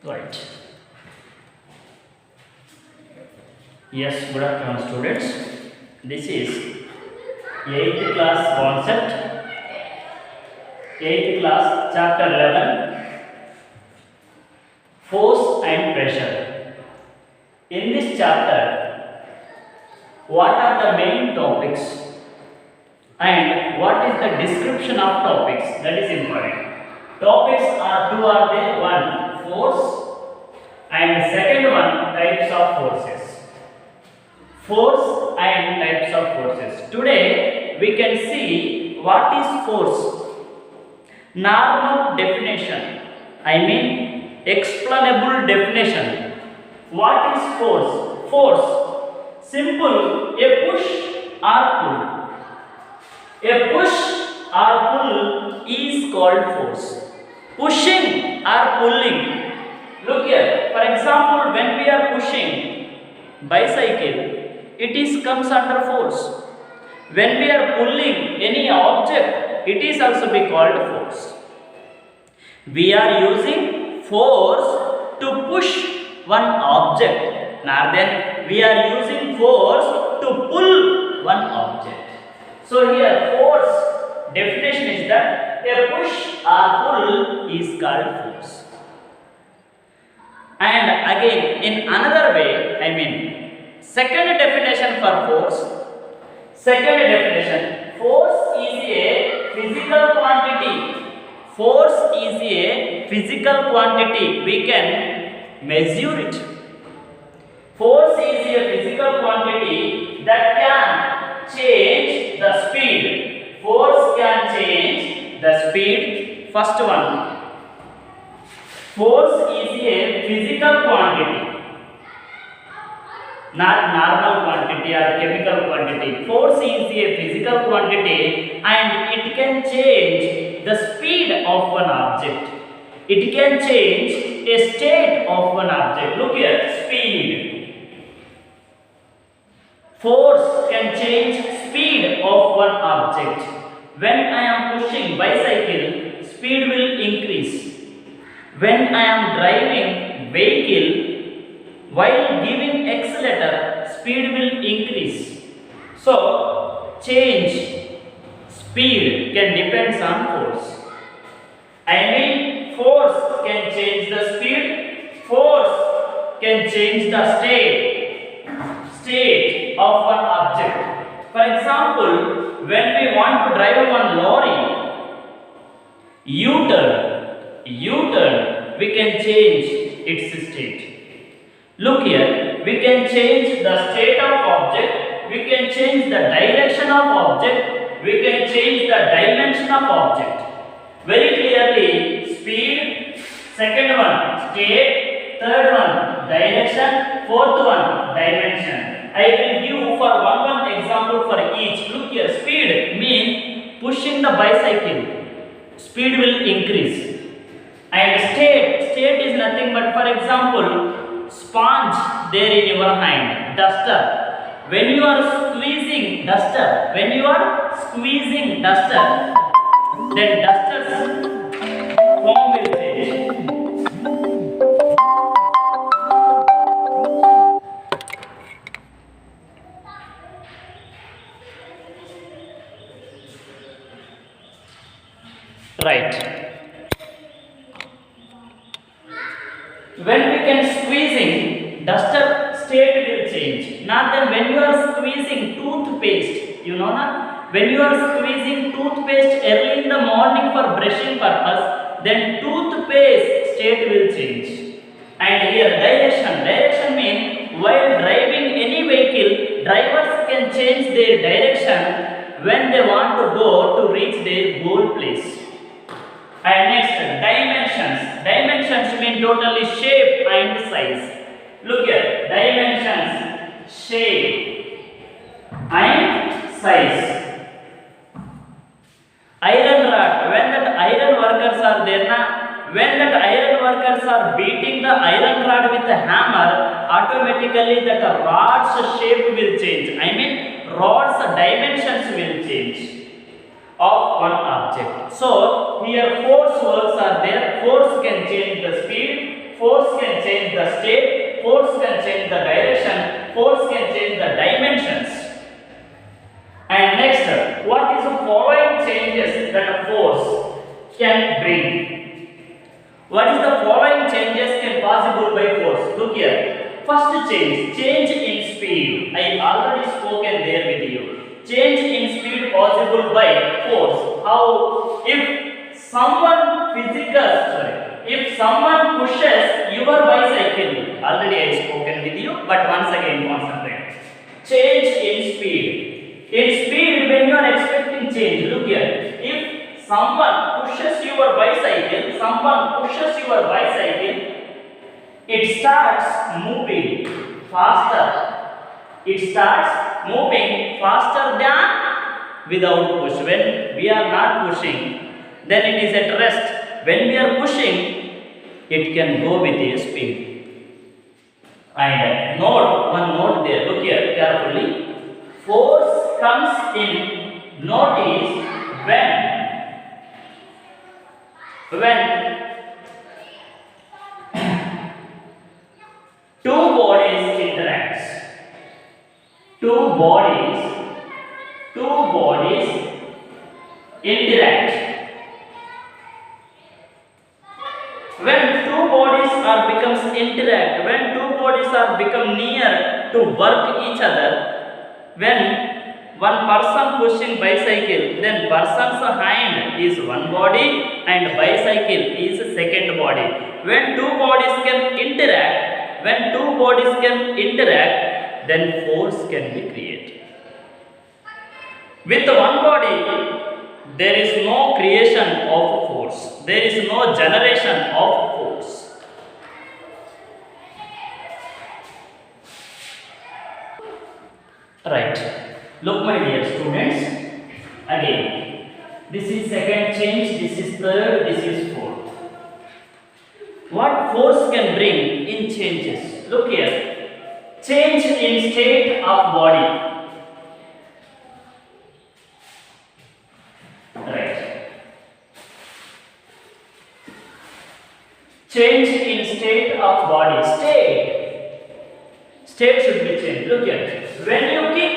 Right. Yes, good afternoon, students. This is 8th class concept, 8th class, chapter 11, force and pressure. In this chapter, what are the main topics and what is the description of topics? That is important. Topics are two are there: one, force, and second one, types of forces. Force and types of forces. Today we can see what is force. Normal definition, I mean explainable definition. What is force? Force, simple, a push or pull. A push or pull is called force. Pushing or pulling. Look here, for example, when we are pushing bicycle, it is comes under force. When we are pulling any object, it is also be called force. We are using force to push one object, rather than we are using force to pull one object. So here force definition is that a push or pull is called force. And again, in another way, I mean, second definition for force. Second definition, force is a physical quantity. Force is a physical quantity. We can measure it. Force is a physical quantity that can change the speed. Force can change the speed. First one. Force is a physical quantity, not normal quantity or chemical quantity. Force is a physical quantity and it can change the speed of one object. It can change a state of one object. Look here, speed. Force can change speed of one object. When I am pushing bicycle, speed will increase. When I am driving vehicle, while giving accelerator, speed will increase. So, change speed can depends on force. I mean, force can change the speed, force can change the state of one object. For example, when we want to drive one lorry, U-turn, we can change its state. Look here, we can change the state of object, we can change the direction of object, we can change the dimension of object. Very clearly, speed, second one, state, third one, direction, fourth one, dimension. I will give for one example for each. Look here, speed mean pushing the bicycle, speed will increase. And state is nothing but, for example, sponge there in your hand, duster. When you are squeezing duster, then duster's form will change. Right. When we can squeezing, duster state will change. Not then when you are squeezing toothpaste, you know na? When you are squeezing toothpaste early in the morning for brushing purpose, then toothpaste state will change. And here direction means while driving any vehicle, drivers can change their direction when they want to go to reach their goal place. And next, dimensions. Dimensions mean totally shape and size. Look here, dimensions, shape and size. Iron rod, when that iron workers are there when that iron workers are beating the iron rod with a hammer, automatically that rod's shape will change. I mean, rod's dimensions will change of one object. So here force works are there. Force can change the speed, force can change the state, force can change the direction, force can change the dimensions. And next, what is the following changes that a force can bring? What is the following changes can possible by force? Look here. First change in speed. I already spoken there with you. Change in speed possible by force. How? If someone pushes your bicycle, already I spoken with you, but once again concentrate. Change in speed. In speed, when you are expecting change, look here. If someone pushes your bicycle, it starts moving faster. It starts moving faster than without push. When we are not pushing, then it is at rest. When we are pushing, it can go with a speed. And one note there. Look here carefully. Force comes in notice when two bodies interacts. Two bodies interact. When two bodies are become near to work each other, when one person pushing bicycle, then person's hand is one body and bicycle is second body. When two bodies can interact, then force can be created. With one body, there is no creation of force. There is no generation of force. Right. Look, my dear students. Again, this is second change, this is third, this is fourth. What force can bring in changes? Look here. Change in state of body. Right. Change in state of body. State should be changed. Look here. When you kick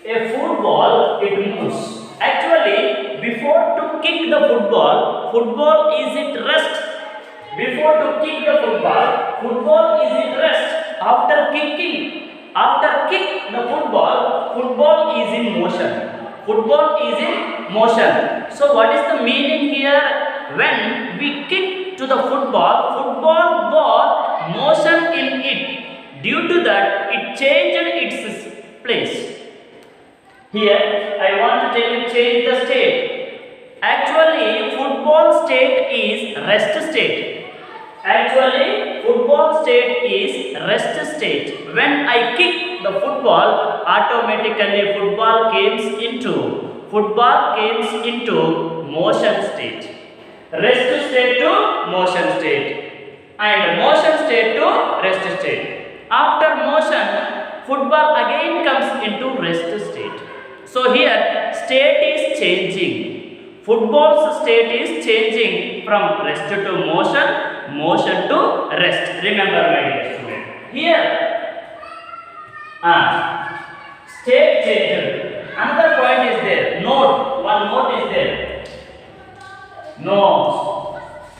a football, it moves. Actually, before to kick the football is at rest. Before to kick the football is at rest. After kick the football is in motion. So what is the meaning here? When we kick to the football got motion in it. Due to that, it changed its place. Here, I want to tell you change the state. Actually, football state is rest state. When I kick the football, automatically football comes into motion state. Rest state to motion state. And motion state to rest state. After motion, football again comes into rest state. So here, state is changing. Football's state is changing from rest to motion to rest. Remember, my dear student. Here, state changes. Another point is there. One note is there.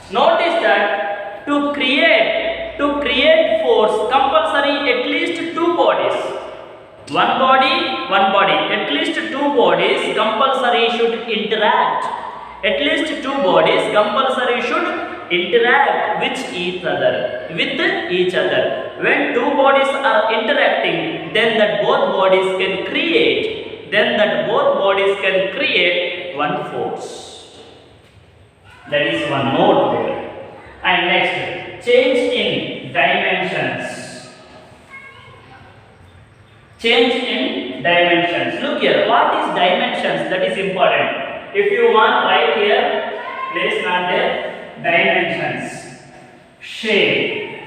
Notice that to create force, compulsory at least two bodies. One body. At least two bodies compulsory should interact. With each other. When two bodies are interacting, then that both bodies can create one force. That is one note there. And next, change in dimensions. Look here, what is dimensions? That is important. If you want, write here, place not there, dimensions. Shape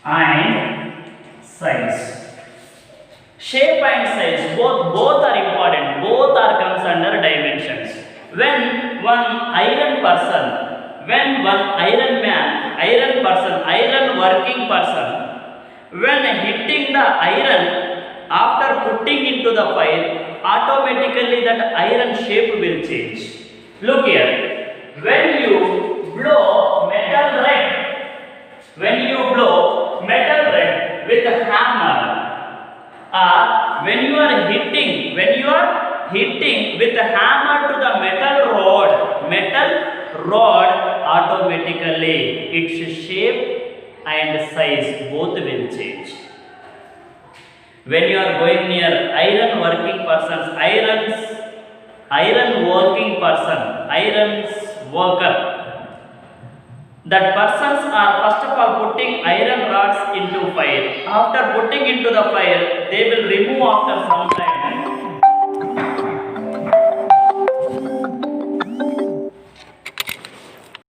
and size. Shape and size, both are important. Both are comes under dimensions. When one iron person iron working person, when hitting the iron after putting into the fire, automatically that iron shape will change. Look here, when you blow metal red, when you blow metal red with a hammer, or when you are hitting with a hammer to the metal rod, automatically its shape and size both will change. When you are going near iron working worker, that persons are first of all putting iron rods into fire. After putting into the fire, they will remove after some time